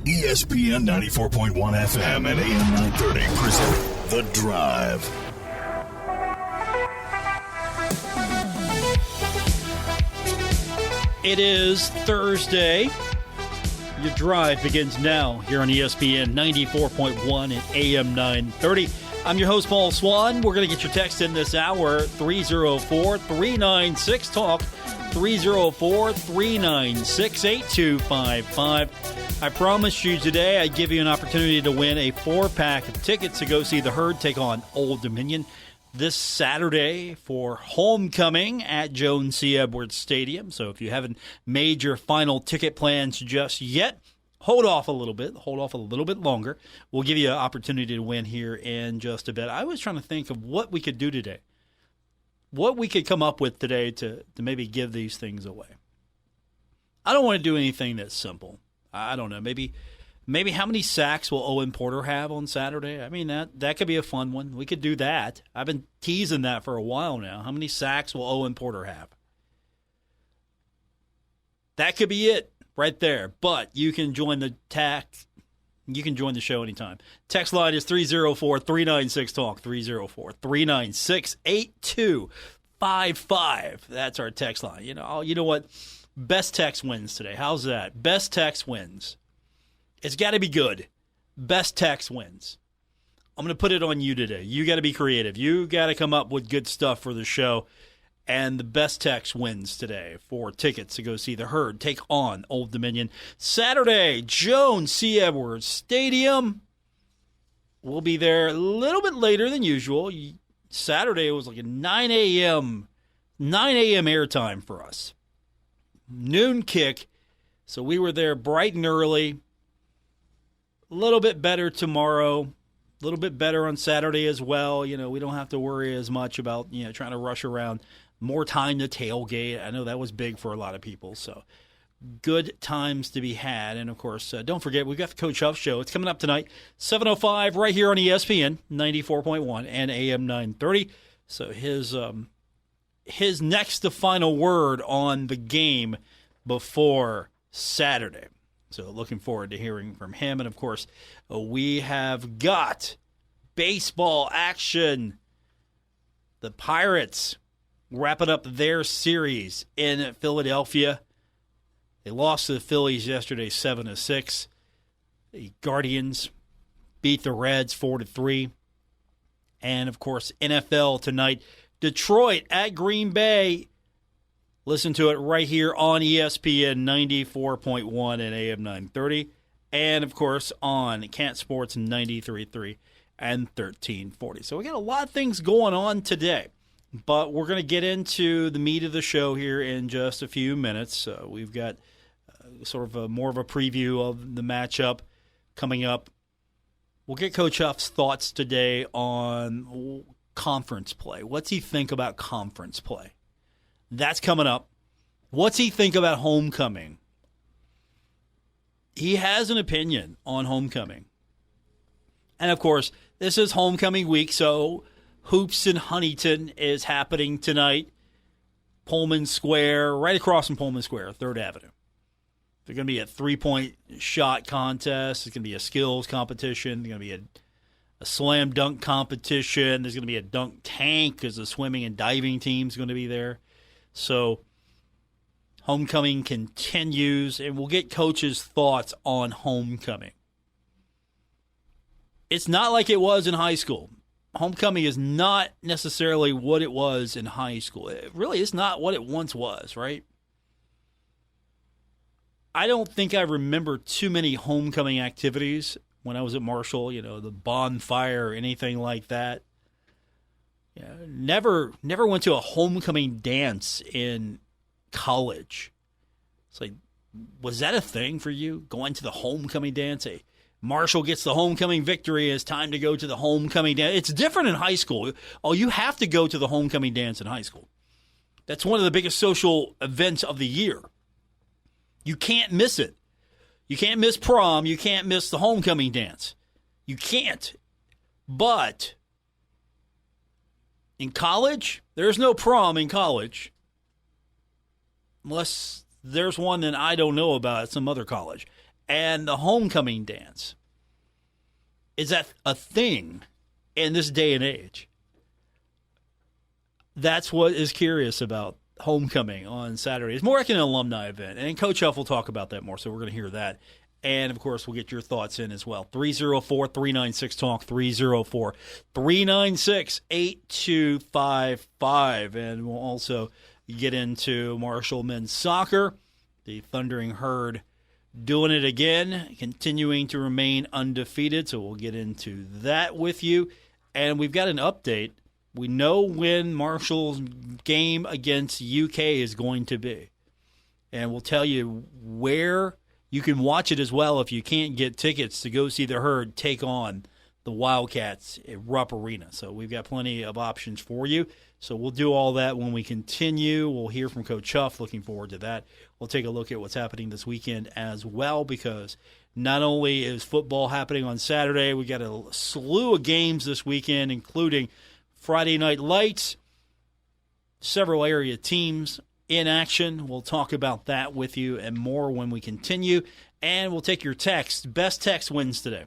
ESPN 94.1 FM and AM 930 present The Drive. It is Thursday. Your drive begins now here on ESPN 94.1 and AM 930. I'm your host, Paul Swann. We're going to get your text in this hour, 304-396-TALK, 304-396-8255. I promised you today I'd give you an opportunity to win a 4-pack of tickets to go see the Herd take on Old Dominion this Saturday for homecoming at Joan C. Edwards Stadium. So if you haven't made your final ticket plans just yet, hold off a little bit longer. We'll give you an opportunity to win here in just a bit. I was trying to think of what we could do today, what we could come up with today to maybe give these things away. I don't want to do anything that's simple. I don't know, maybe how many sacks will Owen Porter have on Saturday? I mean, that could be a fun one. We could do that. I've been teasing that for a while now. How many sacks will Owen Porter have? That could be it right there. But you can join the show anytime. Text line is 304-396-TALK, 304-396-8255. That's our text line. You know what? Best text wins today. How's that? Best text wins. It's got to be good. Best text wins. I'm going to put it on you today. You got to be creative. You got to come up with good stuff for the show. And the best text wins today for tickets to go see the Herd take on Old Dominion. Saturday, Joan C. Edwards Stadium. We'll be there a little bit later than usual. Saturday was like a 9 a.m. airtime for us. Noon kick. So we were there bright and early. A little bit better tomorrow. A little bit better on Saturday as well. We don't have to worry as much about, trying to rush around. More time to tailgate. I know that was big for a lot of people. So good times to be had. And, of course, don't forget, we've got the Coach Huff Show. It's coming up tonight, 7:05 right here on ESPN 94.1 and AM 930. So his next to final word on the game before Saturday. So looking forward to hearing from him. And, of course, we have got baseball action. The Pirates wrapping up their series in Philadelphia. They lost to the Phillies yesterday 7-6. The Guardians beat the Reds 4-3. And, of course, NFL tonight. Detroit at Green Bay. Listen to it right here on ESPN 94.1 and AM 930. And, of course, on Kent Sports 93.3 and 1340. So we got a lot of things going on today. But we're going to get into the meat of the show here in just a few minutes. We've got sort of more of a preview of the matchup coming up. We'll get Coach Huff's thoughts today on conference play. What's he think about conference play? That's coming up. What's he think about homecoming? He has an opinion on homecoming. And, of course, this is homecoming week, so Hoops in Huntington is happening tonight. Pullman Square, right across from Pullman Square, 3rd Avenue. There's going to be a 3-point shot contest. There's going to be a skills competition. There's going to be a slam dunk competition. There's going to be a dunk tank because the swimming and diving team's going to be there. So homecoming continues, and we'll get Coach's thoughts on homecoming. It's not like it was in high school. Homecoming is not necessarily what it was in high school. It really is not what it once was, right? I don't think I remember too many homecoming activities when I was at Marshall, the bonfire or anything like that. Never went to a homecoming dance in college. It's like, was that a thing for you, going to the homecoming dance? Marshall gets the homecoming victory. It's time to go to the homecoming dance. It's different in high school. Oh, you have to go to the homecoming dance in high school. That's one of the biggest social events of the year. You can't miss it. You can't miss prom. You can't miss the homecoming dance. You can't. But in college, there's no prom in college. Unless there's one that I don't know about at some other college. And the homecoming dance. Is that a thing in this day and age? That's what is curious about homecoming on Saturday. It's more like an alumni event. And Coach Huff will talk about that more, so we're going to hear that. And, of course, we'll get your thoughts in as well. 304-396-TALK, 304-396-8255. And we'll also get into Marshall men's soccer. The Thundering Herd doing it again, continuing to remain undefeated. So we'll get into that with you. And we've got an update. We know when Marshall's game against UK is going to be. And we'll tell you where you can watch it as well if you can't get tickets to go see the Herd take on the Wildcats at Rupp Arena. So we've got plenty of options for you. So we'll do all that when we continue. We'll hear from Coach Huff. Looking forward to that. We'll take a look at what's happening this weekend as well, because not only is football happening on Saturday, we got a slew of games this weekend, including Friday Night Lights, several area teams in action. We'll talk about that with you and more when we continue. And we'll take your text. Best text wins today.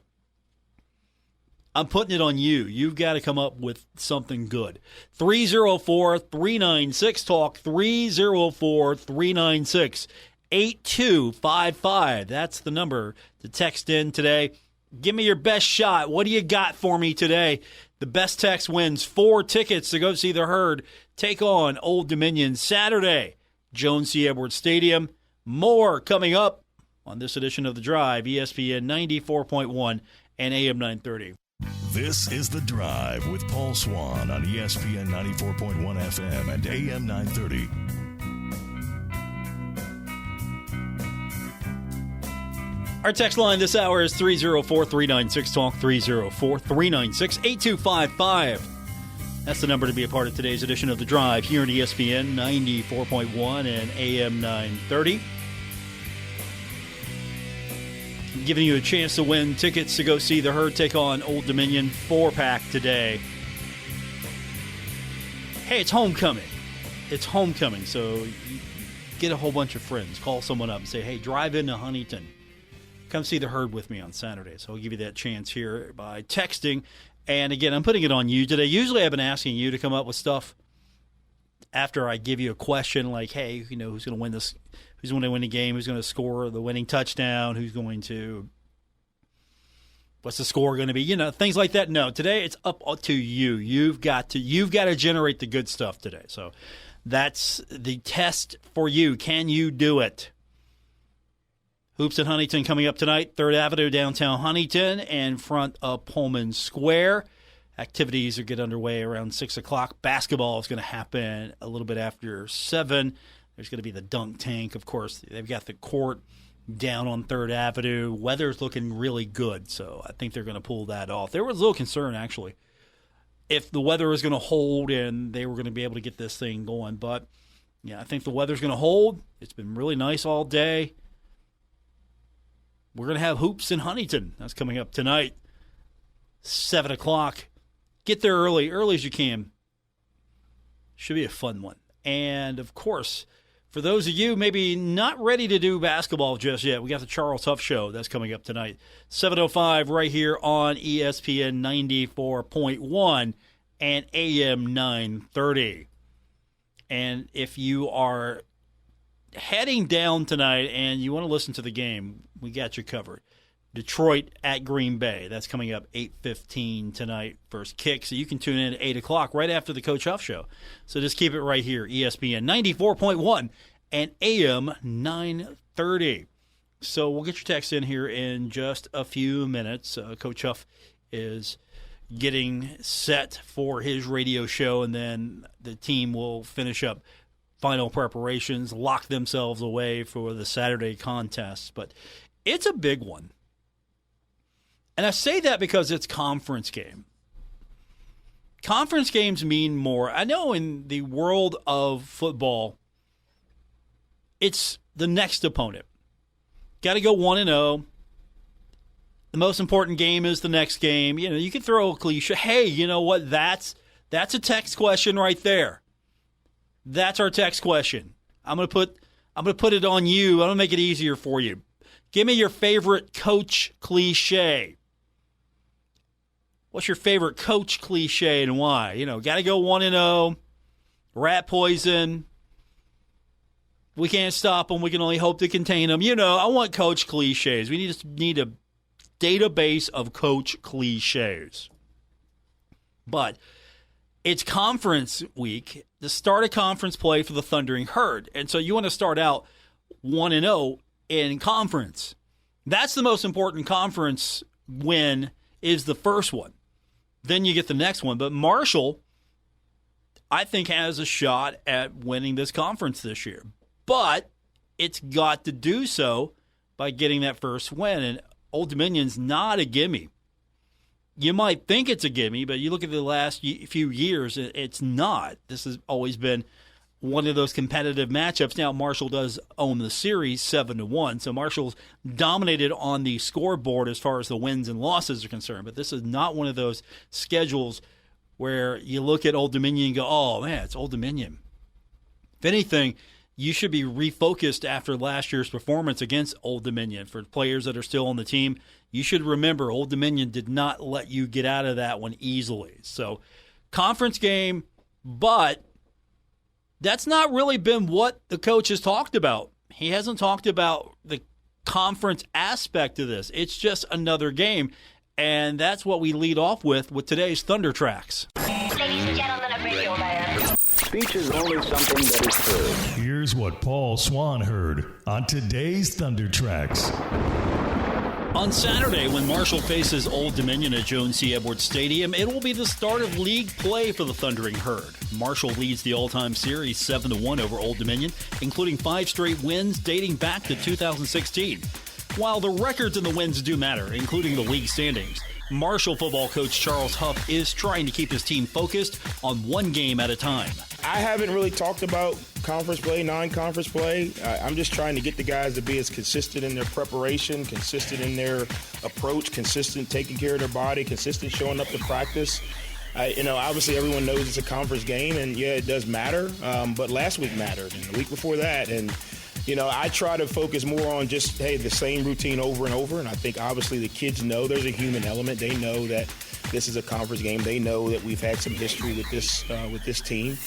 I'm putting it on you. You've got to come up with something good. 304-396-TALK, 304-396-8255. That's the number to text in today. Give me your best shot. What do you got for me today? The best text wins 4 tickets to go see the Herd take on Old Dominion Saturday, Jones C. Edwards Stadium. More coming up on this edition of The Drive, ESPN 94.1 and AM 930. This is The Drive with Paul Swann on ESPN 94.1 FM and AM 930. Our text line this hour is 304-396-TALK, 304-396-8255. That's the number to be a part of today's edition of The Drive here at ESPN 94.1 and AM 930. Giving you a chance to win tickets to go see the Herd take on Old Dominion, 4-pack today. Hey, it's homecoming. It's homecoming, so get a whole bunch of friends. Call someone up and say, hey, drive into Huntington. Come see the Herd with me on Saturday. So I'll give you that chance here by texting. And again, I'm putting it on you today. Usually I've been asking you to come up with stuff after I give you a question like, hey, you know, who's going to win this? Who's going to win the game? Who's going to score the winning touchdown? What's the score going to be? You know, things like that. No, today it's up to you. You've got to generate the good stuff today. So that's the test for you. Can you do it? Hoops at Huntington coming up tonight, 3rd Avenue, downtown Huntington, in front of Pullman Square. Activities are get underway around 6 o'clock. Basketball is going to happen a little bit after 7. There's going to be the dunk tank. Of course, they've got the court down on 3rd Avenue. Weather's looking really good, so I think they're going to pull that off. There was a little concern, actually, if the weather was going to hold and they were going to be able to get this thing going. But, yeah, I think the weather's going to hold. It's been really nice all day. We're going to have hoops in Huntington. That's coming up tonight, 7 o'clock. Get there early as you can. Should be a fun one. And, of course, for those of you maybe not ready to do basketball just yet, we got the Charles Huff Show. That's coming up tonight, 7:05 right here on ESPN 94.1 and AM 930. And if you are heading down tonight and you want to listen to the game, we got you covered. Detroit at Green Bay. That's coming up 8:15 tonight, first kick. So you can tune in at 8 o'clock right after the Coach Huff Show. So just keep it right here, ESPN 94.1 and AM 930. So we'll get your text in here in just a few minutes. Coach Huff is getting set for his radio show, and then the team will finish up final preparations, lock themselves away for the Saturday contest. But it's a big one. And I say that because it's conference game. Conference games mean more. I know in the world of football, it's the next opponent. Got to go 1-0. The most important game is the next game. You know, you can throw a cliche. Hey, you know what? That's a text question right there. That's our text question. I'm gonna put it on you. I'm gonna make it easier for you. Give me your favorite coach cliche. What's your favorite coach cliche and why? Got to go 1-0, rat poison. We can't stop them. We can only hope to contain them. I want coach cliches. We need a database of coach cliches. But it's conference week, the start of conference play for the Thundering Herd. And so you want to start out 1-0 in conference. That's the most important conference win is the first one. Then you get the next one. But Marshall, I think, has a shot at winning this conference this year. But it's got to do so by getting that first win. And Old Dominion's not a gimme. You might think it's a gimme, but you look at the last few years, it's not. This has always been one of those competitive matchups. Now, Marshall does own the series 7-1, so Marshall's dominated on the scoreboard as far as the wins and losses are concerned. But this is not one of those schedules where you look at Old Dominion and go, oh, man, it's Old Dominion. If anything, you should be refocused after last year's performance against Old Dominion. For players that are still on the team, you should remember Old Dominion did not let you get out of that one easily. So, conference game, but that's not really been what the coach has talked about. He hasn't talked about the conference aspect of this. It's just another game, and that's what we lead off with today's Thunder Tracks. Ladies and gentlemen of Radio Land. Speech is only something that is heard. Here's what Paul Swann heard on today's Thunder Tracks. On Saturday, when Marshall faces Old Dominion at Joan C. Edwards Stadium, it will be the start of league play for the Thundering Herd. Marshall leads the all-time series 7-1 over Old Dominion, including 5 straight wins dating back to 2016. While the records and the wins do matter, including the league standings, Marshall football coach Charles Huff is trying to keep his team focused on one game at a time. I haven't really talked about conference play, non-conference play. I'm just trying to get the guys to be as consistent in their preparation, consistent in their approach, consistent taking care of their body, consistent showing up to practice. Obviously everyone knows it's a conference game, and yeah, it does matter. But last week mattered, and the week before that, and I try to focus more on just, the same routine over and over. And I think obviously the kids know there's a human element. They know that this is a conference game. They know that we've had some history with this team.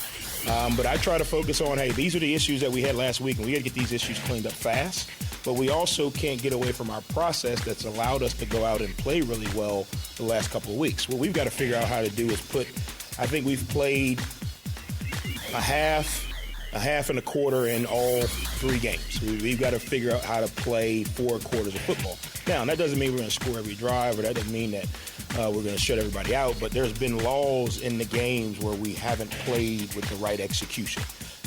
But I try to focus on, these are the issues that we had last week, and we got to get these issues cleaned up fast. But we also can't get away from our process that's allowed us to go out and play really well the last couple of weeks. What we've got to figure out how to do is I think we've played a half and a quarter in all 3 games. We've got to figure out how to play 4 quarters of football. Now, that doesn't mean we're going to score every drive, or that doesn't mean that we're going to shut everybody out, but there's been laws in the games where we haven't played with the right execution.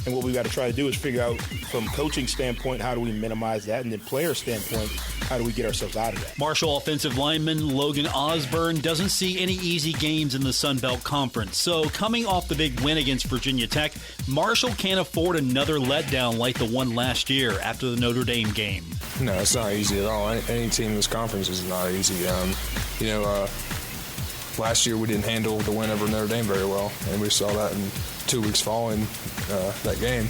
And what we've got to try to do is figure out, from coaching standpoint, how do we minimize that, and then player standpoint, how do we get ourselves out of that? Marshall offensive lineman Logan Osborne doesn't see any easy games in the Sun Belt Conference. So coming off the big win against Virginia Tech, Marshall can't afford another letdown like the one last year after the Notre Dame game. No, it's not easy at all. Any team in this conference is not easy. Last year we didn't handle the win over Notre Dame very well, and we saw that in 2 weeks following that game.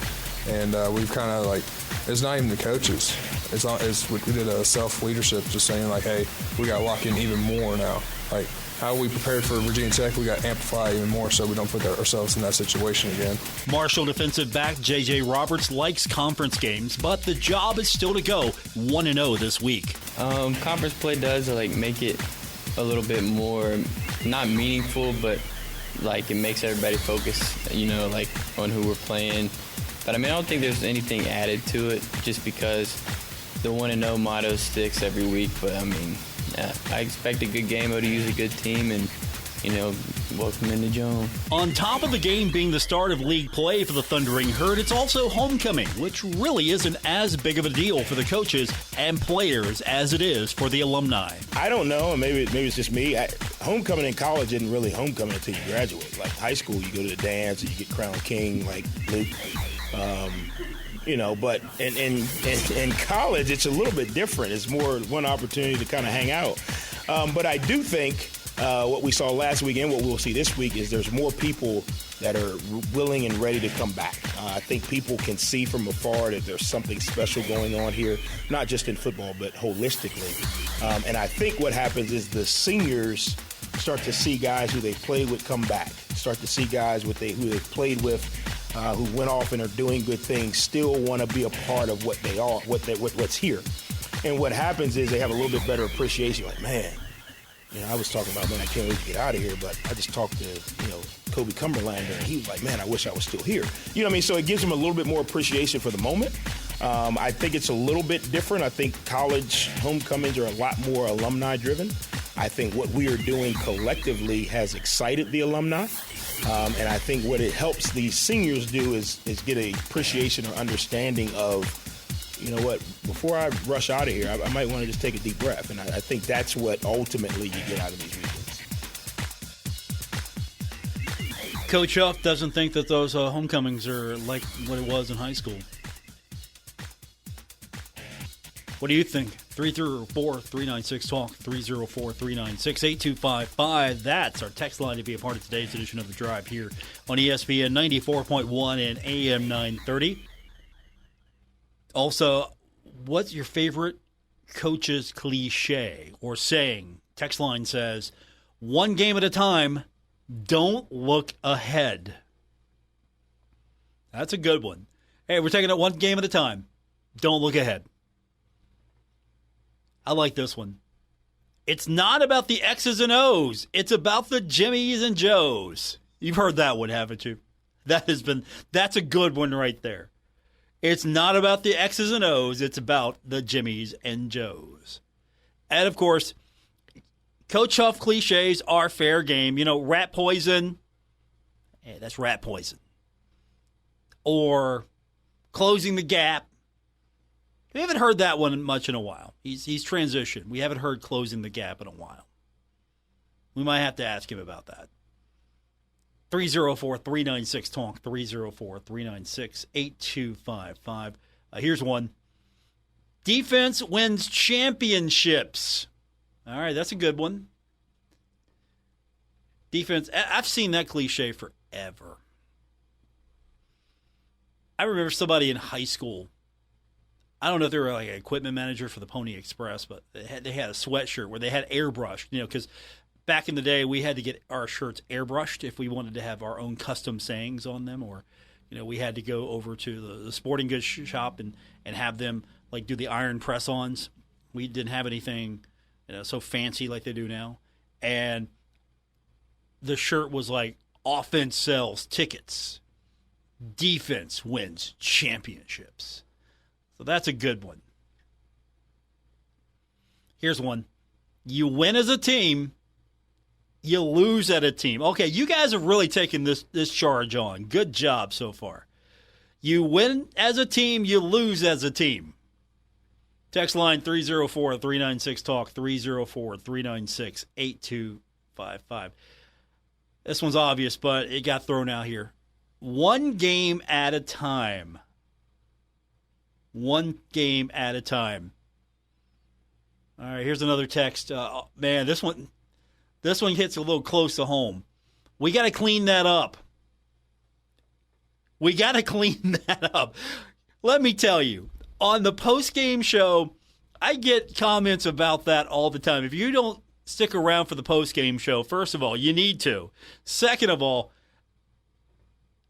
And we've kind of it's not even the coaches. We did a self-leadership, just saying we got to lock in even more now. How we prepared for Virginia Tech, we got to amplify even more so we don't put ourselves in that situation again. Marshall defensive back J.J. Roberts likes conference games, but the job is still to go 1-0 this week. Conference play does make it a little bit more, not meaningful, but it makes everybody focus, on who we're playing. But I don't think there's anything added to it just because the 1-0 motto sticks every week. But I expect a good game. ODU's a good team, and welcome into Joan. On top of the game being the start of league play for the Thundering Herd, it's also homecoming, which really isn't as big of a deal for the coaches and players as it is for the alumni. I don't know, and maybe it's just me. Homecoming in college isn't really homecoming until you graduate. Like high school, you go to the dance and you get crowned king, like Luke. But in college, it's a little bit different. It's more one opportunity to kind of hang out. But I do think what we saw last week and what we'll see this week is there's more people that are willing and ready to come back. I think people can see from afar that there's something special going on here, not just in football, but holistically. And I think what happens is the seniors start to see guys who they played with come back, start to see guys who they've played with, who went off and are doing good things, still want to be a part of what they are, what's here. And what happens is they have a little bit better appreciation. Like, man, I was talking about, man, I can't wait to get out of here, but I just talked to, Kobe Cumberlander, and he was like, man, I wish I was still here. You know what I mean? So it gives them a little bit more appreciation for the moment. I think it's a little bit different. I think college homecomings are a lot more alumni-driven. I think what we are doing collectively has excited the alumni. And I think what it helps these seniors do is get an appreciation or understanding of, you know what, before I rush out of here, I might want to just take a deep breath. And I think that's what ultimately you get out of these weekends. Coach Huff doesn't think that those homecomings are like what it was in high school. What do you think? 334-396-TALK, 304-396-8255. That's our text line to be a part of today's edition of The Drive here on ESPN 94.1 and AM 930. Also, what's your favorite coach's cliche or saying? Text line says, one game at a time, don't look ahead. That's a good one. Hey, we're taking it one game at a time. Don't look ahead. I like this one. It's not about the X's and O's. It's about the Jimmies and Joes. You've heard that one, haven't you? That's a good one right there. It's not about the X's and O's. It's about the Jimmies and Joes. And, of course, Coach Huff cliches are fair game. Rat poison. Hey, that's rat poison. Or closing the gap. We haven't heard that one much in a while. He's transitioned. We haven't heard closing the gap in a while. We might have to ask him about that. 304-396-TALK, 304-396-8255. Here's one. Defense wins championships. All right, that's a good one. Defense, I've seen that cliche forever. I remember somebody in high school, I don't know if they were like an equipment manager for the Pony Express, but they had a sweatshirt where they had airbrushed, because back in the day we had to get our shirts airbrushed if we wanted to have our own custom sayings on them, or we had to go over to the sporting goods shop and have them like do the iron press-ons. We didn't have anything so fancy like they do now. And the shirt was like, offense sells tickets, defense wins championships. So that's a good one. Here's one. You win as a team, you lose at a team. Okay, you guys have really taken this charge on. Good job so far. You win as a team, you lose as a team. Text line 304-396-TALK, 304-396-8255. This one's obvious, but it got thrown out here. One game at a time. One game at a time. All right, here's another text. Man, this one hits a little close to home. We got to clean that up. We got to clean that up. Let me tell you, on the post-game show, I get comments about that all the time. If you don't stick around for the post-game show, first of all, you need to. Second of all,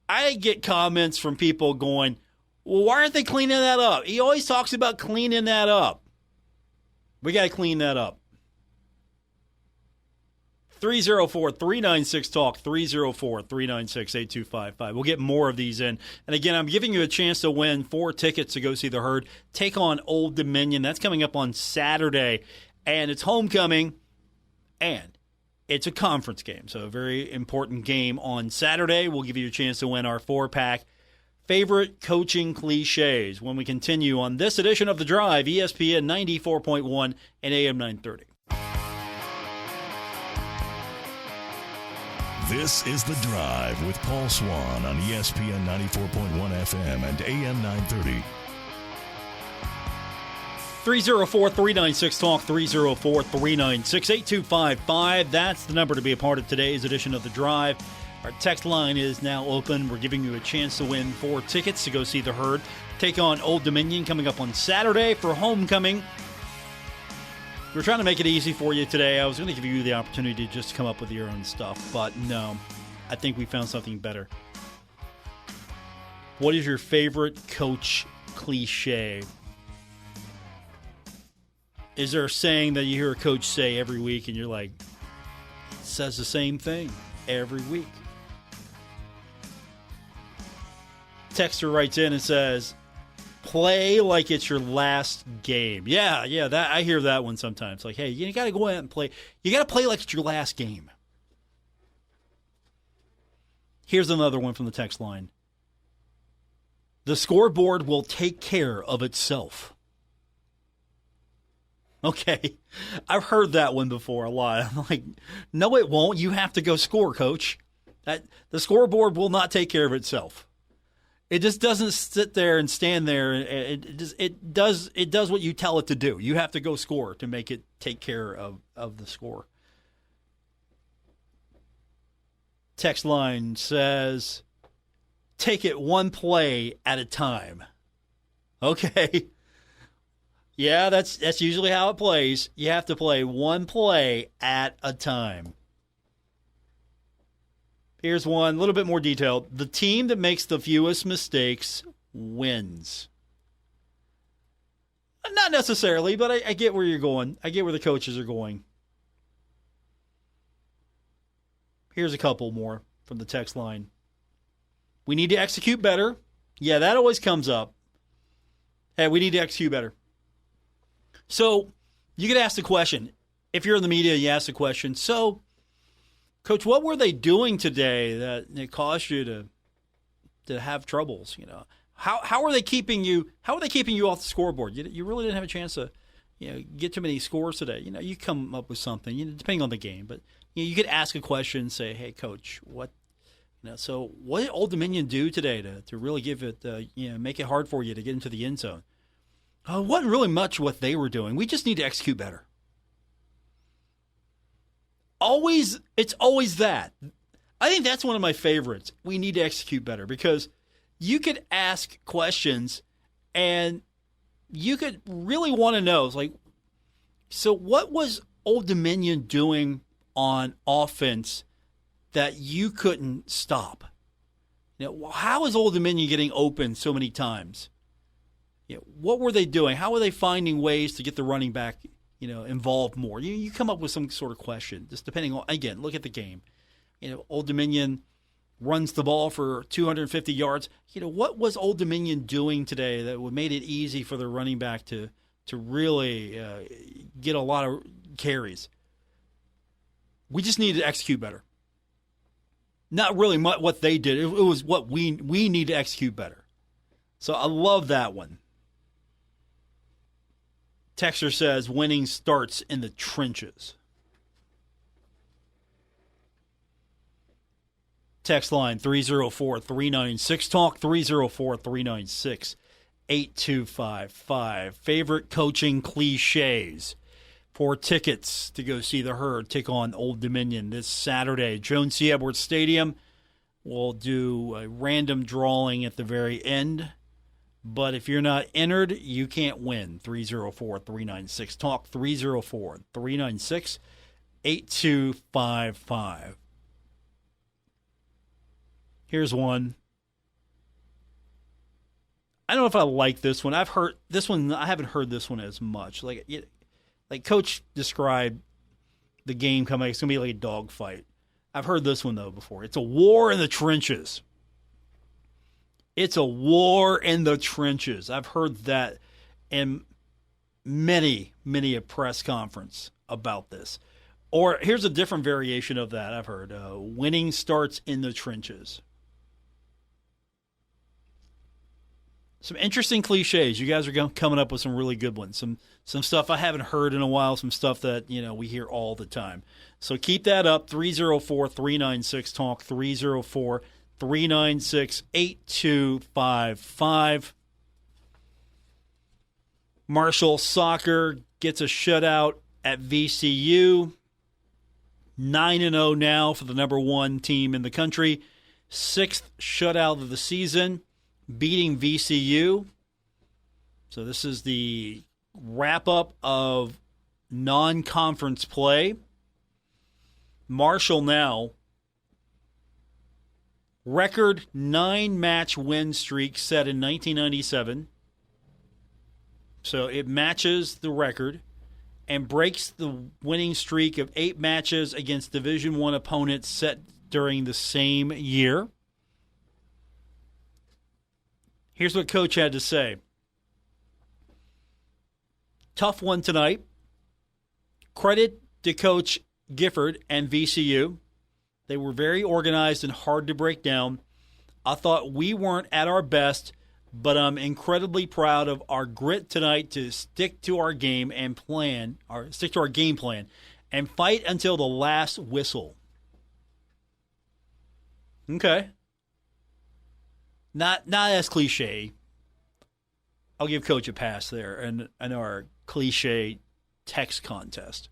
I get comments from people going, well, why aren't they cleaning that up? He always talks about cleaning that up. We got to clean that up. 304-396-TALK, 304-396-8255. We'll get more of these in. And again, I'm giving you a chance to win 4 tickets to go see the Herd take on Old Dominion. That's coming up on Saturday. And it's homecoming, and it's a conference game. So a very important game on Saturday. We'll give you a chance to win our 4-pack. Favorite coaching cliches when we continue on this edition of The Drive, ESPN 94.1 and AM 930. This is The Drive with Paul Swann on ESPN 94.1 FM and AM 930. 304-396-TALK, 304-396-8255. That's the number to be a part of today's edition of The Drive. Our text line is now open. We're giving you a chance to win 4 tickets to go see the Herd take on Old Dominion coming up on Saturday for homecoming. We're trying to make it easy for you today. I was going to give you the opportunity to just come up with your own stuff, but no. I think we found something better. What is your favorite coach cliche? Is there a saying that you hear a coach say every week and you're like, it says the same thing every week? Texter writes in and says, play like it's your last game. Yeah, that I hear that one sometimes. Like, hey, you got to go out and play. You got to play like it's your last game. Here's another one from the text line. The scoreboard will take care of itself. Okay, I've heard that one before a lot. I'm like, no, it won't. You have to go score, coach. The scoreboard will not take care of itself. It just doesn't sit there and stand there. It does what you tell it to do. You have to go score to make it take care of the score. Text line says, take it one play at a time. Okay. Yeah, that's usually how it plays. You have to play one play at a time. Here's one, a little bit more detailed. The team that makes the fewest mistakes wins. Not necessarily, but I get where you're going. I get where the coaches are going. Here's a couple more from the text line. We need to execute better. Yeah, that always comes up. Hey, we need to execute better. So you could ask the question. If you're in the media, you ask the question, so, Coach, what were they doing today that it caused you to have troubles? You know, how are they keeping you? How are they keeping you off the scoreboard? You really didn't have a chance to, get too many scores today. You come up with something, depending on the game. But you could ask a question and say, "Hey, Coach, what? So what did Old Dominion do today to really give it, make it hard for you to get into the end zone?" It wasn't really much what they were doing. We just need to execute better. It's always that. I think that's one of my favorites. We need to execute better because you could ask questions and you could really want to know, so what was Old Dominion doing on offense that you couldn't stop? How is Old Dominion getting open so many times? What were they doing? How were they finding ways to get the running back, involved more? You come up with some sort of question, just depending on, again, look at the game. Old Dominion runs the ball for 250 yards. What was Old Dominion doing today that would made it easy for the running back to really get a lot of carries? We just need to execute better. Not really what they did. It was what we need to execute better. So I love that one. Texter says winning starts in the trenches. Text line 304-396-TALK, 304-396-8255. Favorite coaching cliches. 4 tickets to go see the Herd take on Old Dominion this Saturday. Joan C. Edwards Stadium. We'll do a random drawing at the very end. But if you're not entered, you can't win. 304-396-TALK, 304-396-8255. Here's one. I don't know if I like this one. I've heard this one. I haven't heard this one as much. Like Coach described the game coming. It's going to be like a dogfight. I've heard this one, though, before. It's a war in the trenches. It's a war in the trenches. I've heard that in many a press conference about this. Or here's a different variation of that I've heard. Winning starts in the trenches. Some interesting cliches. You guys are coming up with some really good ones. Some stuff I haven't heard in a while. Some stuff that we hear all the time. So keep that up. 304-396-TALK. 396-8255. Marshall Soccer gets a shutout at VCU. 9-0 now for the number one team in the country. 6th shutout of the season, beating VCU. So this is the wrap-up of non-conference play. Marshall now, record 9-match win streak set in 1997. So it matches the record and breaks the winning streak of 8 matches against Division I opponents set during the same year. Here's what Coach had to say. Tough one tonight. Credit to Coach Gifford and VCU. They were very organized and hard to break down. I thought we weren't at our best, but I'm incredibly proud of our grit tonight to stick to our game and stick to our game plan and fight until the last whistle. Okay. Not as cliche. I'll give Coach a pass there in our cliche text contest.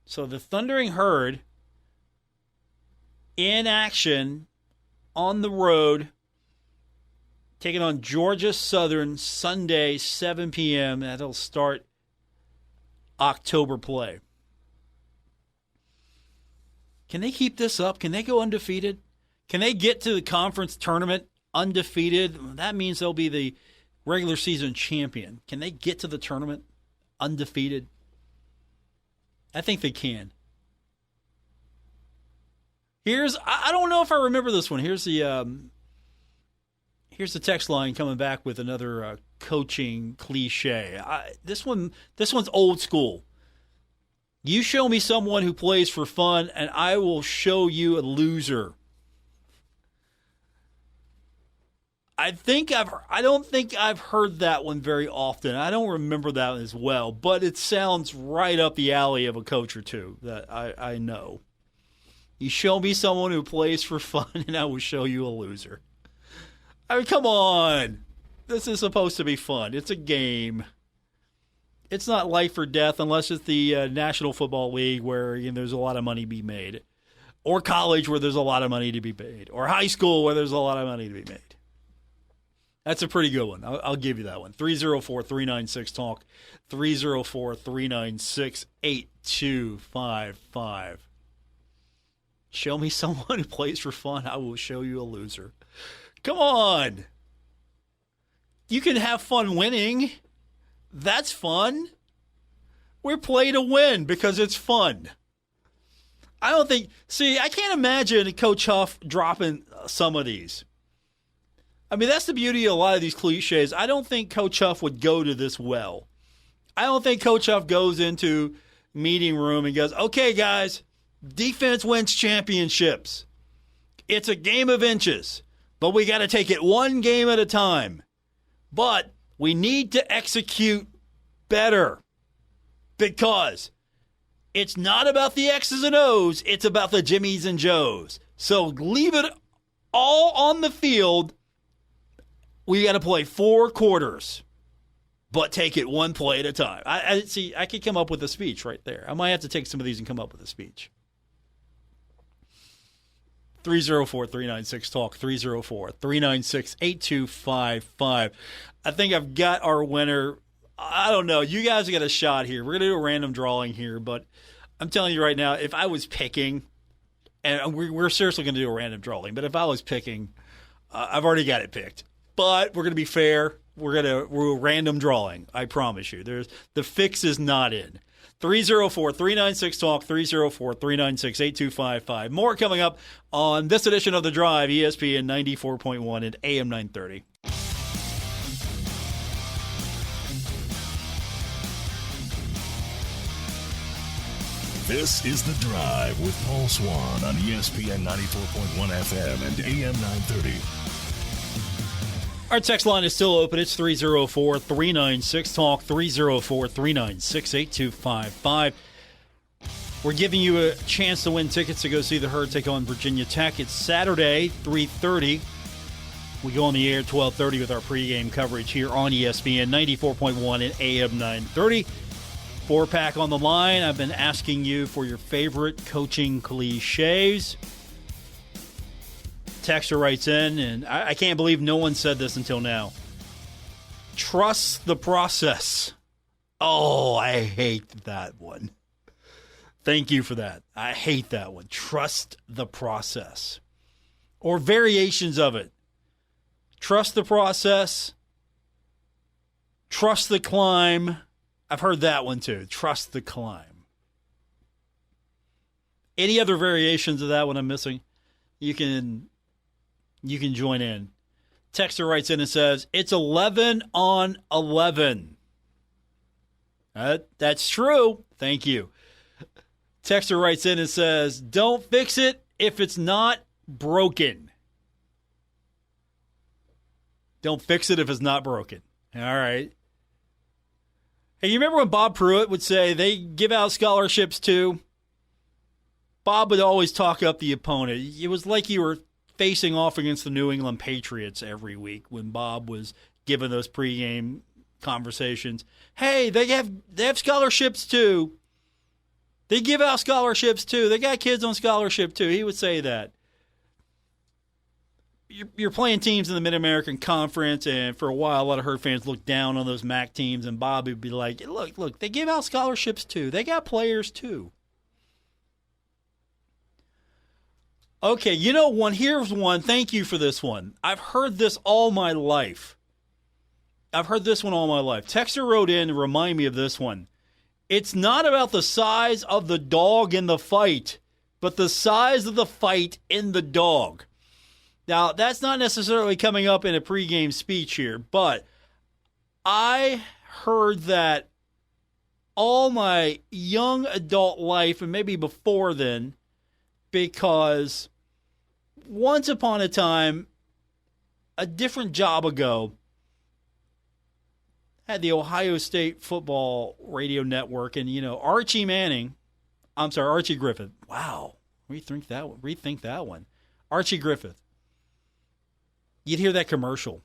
So the Thundering Herd in action on the road, taking on Georgia Southern Sunday, 7 p.m. That'll start October play. Can they keep this up? Can they go undefeated? Can they get to the conference tournament undefeated? That means they'll be the regular season champion. Can they get to the tournament undefeated? I think they can. I don't know if I remember this one. Here's the text line coming back with another coaching cliche. This one's old school. You show me someone who plays for fun, and I will show you a loser. I don't think I've heard that one very often. I don't remember that as well, but it sounds right up the alley of a coach or two that I know. You show me someone who plays for fun, and I will show you a loser. I mean, come on. This is supposed to be fun. It's a game. It's not life or death unless it's the National Football League where there's a lot of money to be made, or college where there's a lot of money to be made, or high school where there's a lot of money to be made. That's a pretty good one. I'll give you that one. 304-396-TALK, 304-396-8255. Show me someone who plays for fun, I will show you a loser. Come on. You can have fun winning. That's fun. We're play to win because it's fun. I can't imagine Coach Huff dropping some of these. I mean, that's the beauty of a lot of these cliches. I don't think Coach Huff would go to this well. I don't think Coach Huff goes into meeting room and goes, okay, guys, defense wins championships. It's a game of inches, but we got to take it one game at a time. But we need to execute better because it's not about the X's and O's. It's about the Jimmies and Joes. So leave it all on the field. We got to play 4 quarters, but take it one play at a time. I could come up with a speech right there. I might have to take some of these and come up with a speech. 304-396-TALK, 304-396-8255. I think I've got our winner. I don't know. You guys got a shot here. We're going to do a random drawing here, but I'm telling you right now, if I was picking, and we're seriously going to do a random drawing, but if I was picking, I've already got it picked. But we're going to be fair. We're random drawing. I promise you. The fix is not in. 304-396-TALK, 304-396-8255. More coming up on this edition of The Drive, ESPN 94.1 and AM 930. This is The Drive with Paul Swann on ESPN 94.1 FM and AM 930. Our text line is still open. It's 304-396-TALK, 304-396-8255. We're giving you a chance to win tickets to go see the Herd take on Virginia Tech. It's Saturday, 3:30. We go on the air 12:30 with our pregame coverage here on ESPN 94.1 and AM 930. 4-pack on the line. I've been asking you for your favorite coaching cliches. Texter writes in, and I can't believe no one said this until now. Trust the process. Oh, I hate that one. Thank you for that. I hate that one. Trust the process. Or variations of it. Trust the process. Trust the climb. I've heard that one too. Trust the climb. Any other variations of that one I'm missing? You can join in. Texter writes in and says, it's 11 on 11. That's true. Thank you. Texter writes in and says, don't fix it if it's not broken. Don't fix it if it's not broken. All right. Hey, you remember when Bob Pruitt would say they give out scholarships too? Bob would always talk up the opponent. It was like you were facing off against the New England Patriots every week when Bob was giving those pregame conversations. Hey, they have scholarships too. They give out scholarships too. They got kids on scholarship too. He would say that. You're playing teams in the Mid-American Conference, and for a while, a lot of Herd fans looked down on those MAC teams, and Bob would be like, look, they give out scholarships too. They got players too. Okay, here's one. Thank you for this one. I've heard this all my life. Texter wrote in to remind me of this one. It's not about the size of the dog in the fight, but the size of the fight in the dog. Now, that's not necessarily coming up in a pregame speech here, but I heard that all my young adult life, and maybe before then, because once upon a time, a different job ago, I had the Ohio State football radio network, and, Archie Griffith. Wow. Rethink that one. Archie Griffith. You'd hear that commercial.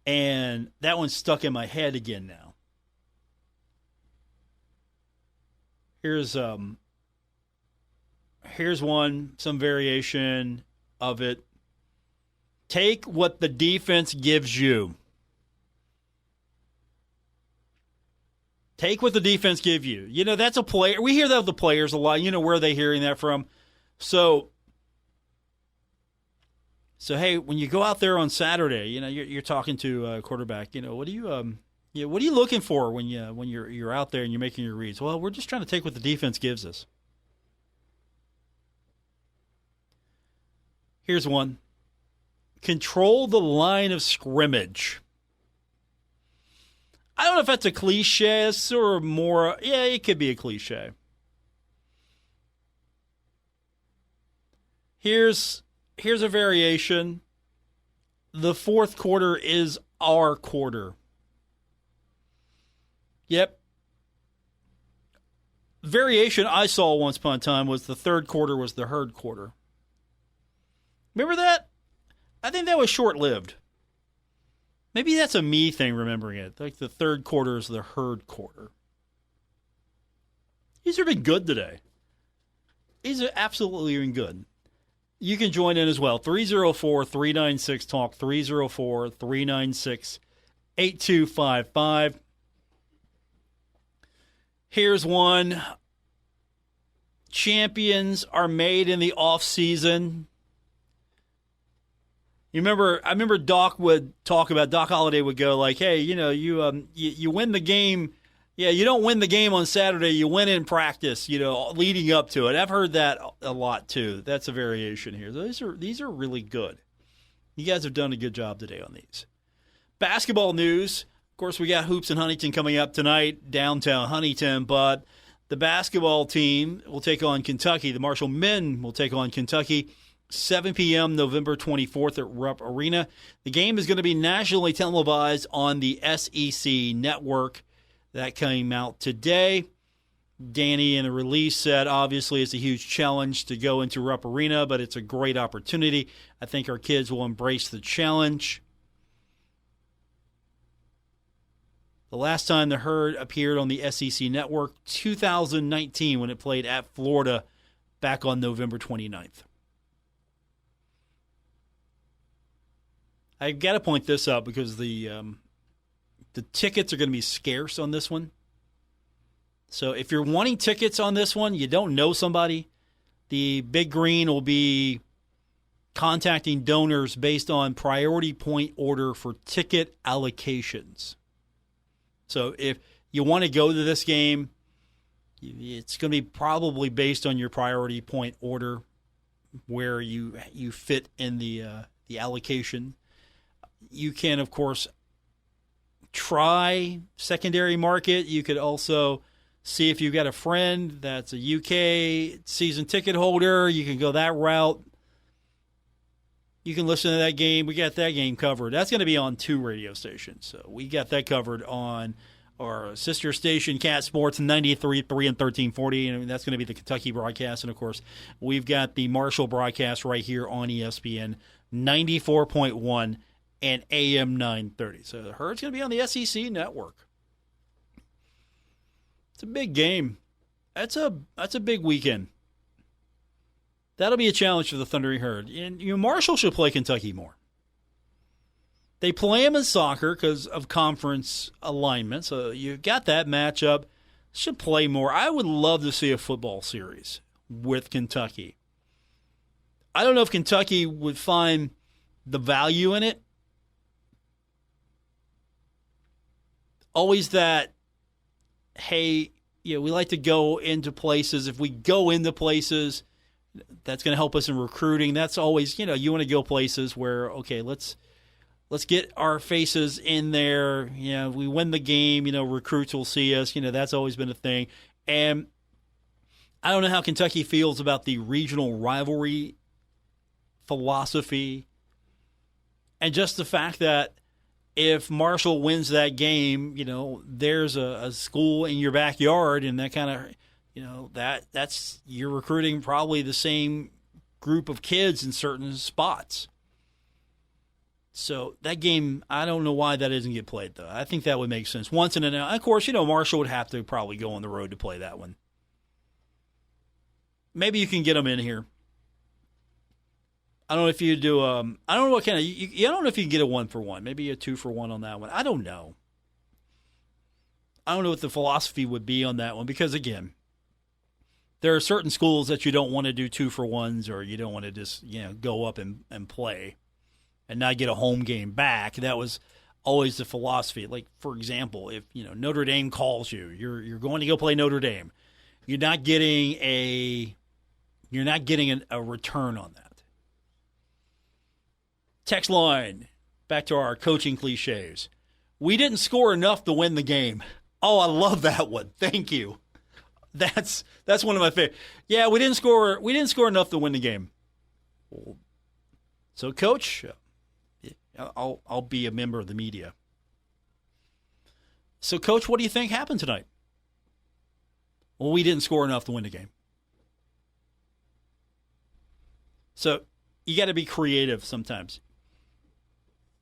And that one's stuck in my head again now. Here's one, some variation of it. Take what the defense gives you. Take what the defense gives you. That's a player. We hear that with the players a lot. Where are they hearing that from? So hey, when you go out there on Saturday, you're talking to a quarterback. What are you looking for when you're out there and you're making your reads? Well, we're just trying to take what the defense gives us. Here's one. Control the line of scrimmage. I don't know if that's a cliche. It's sort of more, it could be a cliche. Here's a variation. The fourth quarter is our quarter. Yep. Variation I saw once upon a time was the third quarter was the herd quarter. Remember that? I think that was short-lived. Maybe that's a me thing, remembering it. Like the third quarter is the herd quarter. These have been good today. These are absolutely been good. You can join in as well. 304-396-TALK, 304-396-8255. Here's one. Champions are made in the off-season. I remember Doc Holliday would go like, hey, you win the game. Yeah, you don't win the game on Saturday. You win in practice, leading up to it. I've heard that a lot too. That's a variation here. These are really good. You guys have done a good job today on these. Basketball news. Of course, we got Hoops in Huntington coming up tonight, downtown Huntington, but the basketball team will take on Kentucky. The Marshall men will take on Kentucky. 7 p.m. November 24th at Rupp Arena. The game is going to be nationally televised on the SEC network. That came out today. Danny in the release said, obviously, it's a huge challenge to go into Rupp Arena, but it's a great opportunity. I think our kids will embrace the challenge. The last time the Herd appeared on the SEC Network, 2019, when it played at Florida back on November 29th. I've got to point this out because the tickets are going to be scarce on this one. So if you're wanting tickets on this one, you don't know somebody, the Big Green will be contacting donors based on priority point order for ticket allocations. So if you want to go to this game, it's going to be probably based on your priority point order where you fit in the allocation. You can, of course, try secondary market. You could also see if you've got a friend that's a UK season ticket holder. You can go that route. You can listen to that game. We got that game covered. That's going to be on 2 radio stations. So we got that covered on our sister station, Cat Sports, 93.3 and 1340. And that's going to be the Kentucky broadcast. And, of course, we've got the Marshall broadcast right here on ESPN 94.1 and AM 930. So the Herd's going to be on the SEC network. It's a big game. That's a big weekend. That'll be a challenge for the Thundering Herd. And Marshall should play Kentucky more. They play them in soccer because of conference alignment, so you've got that matchup. Should play more. I would love to see a football series with Kentucky. I don't know if Kentucky would find the value in it. Always that, hey, we like to go into places. If we go into places, that's going to help us in recruiting. That's always, you want to go places where, okay, let's get our faces in there. We win the game, recruits will see us. That's always been a thing. And I don't know how Kentucky feels about the regional rivalry philosophy and just the fact that if Marshall wins that game, there's a school in your backyard, and that kind of, that's you're recruiting probably the same group of kids in certain spots. So that game, I don't know why that doesn't get played, though. I think that would make sense. Once in a while, of course, Marshall would have to probably go on the road to play that one. Maybe you can get them in here. I don't know if you do. I don't know what kind of. I don't know if you can get a 1-for-1. Maybe a 2-for-1 on that one. I don't know. I don't know what the philosophy would be on that one because, again, there are certain schools that you don't want to do 2-for-1s, or you don't want to just go up and play and not get a home game back. That was always the philosophy. Like, for example, if Notre Dame calls you, you're going to go play Notre Dame. You're not getting a return on that. Text line, back to our coaching cliches. We didn't score enough to win the game. Oh, I love that one. Thank you. That's one of my favorite. Yeah, we didn't score enough to win the game. So, Coach, I'll be a member of the media. So, Coach, what do you think happened tonight? Well, we didn't score enough to win the game. So, you got to be creative sometimes.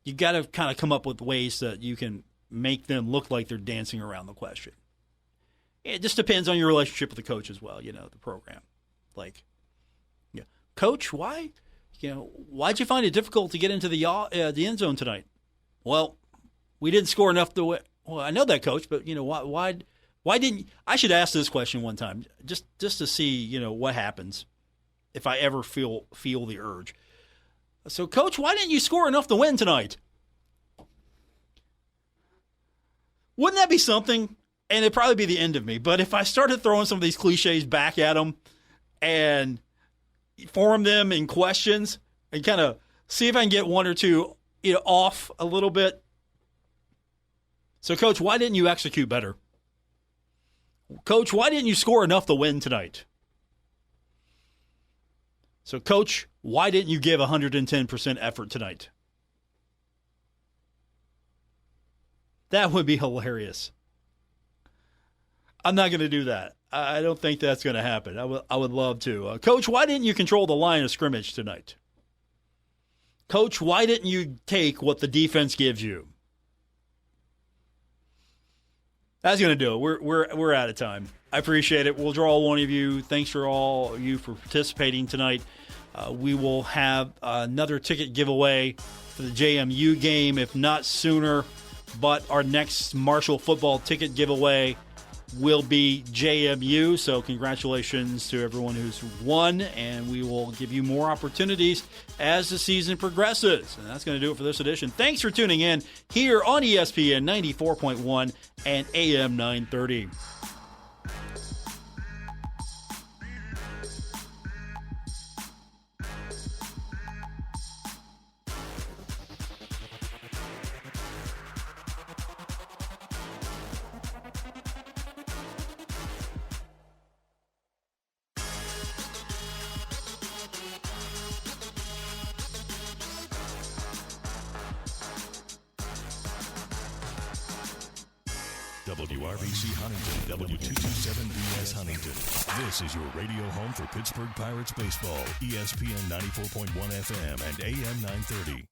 You got to kind of come up with ways that you can make them look like they're dancing around the question. It just depends on your relationship with the coach as well, the program. Like, Coach, why'd you find it difficult to get into the end zone tonight? Well, we didn't score enough to win. Well, I know that, Coach, but why didn't I should ask this question one time just to see what happens if I ever feel the urge. So, Coach, why didn't you score enough to win tonight? Wouldn't that be something? And it'd probably be the end of me. But if I started throwing some of these cliches back at them and form them in questions and kind of see if I can get one or two off a little bit. So, Coach, why didn't you execute better? Coach, why didn't you score enough to win tonight? So, Coach, why didn't you give 110% effort tonight? That would be hilarious. I'm not going to do that. I don't think that's going to happen. I would love to. Coach, why didn't you control the line of scrimmage tonight? Coach, why didn't you take what the defense gives you? That's going to do it. We're out of time. I appreciate it. We'll draw one of you. Thanks for all of you for participating tonight. We will have another ticket giveaway for the JMU game, if not sooner. But our next Marshall football ticket giveaway will be JMU. So congratulations to everyone who's won, and we will give you more opportunities as the season progresses. And that's going to do it for this edition. Thanks for tuning in here on ESPN 94.1 and AM 930. WRBC Huntington, W227BS Huntington. This is your radio home for Pittsburgh Pirates baseball, ESPN 94.1 FM and AM 930.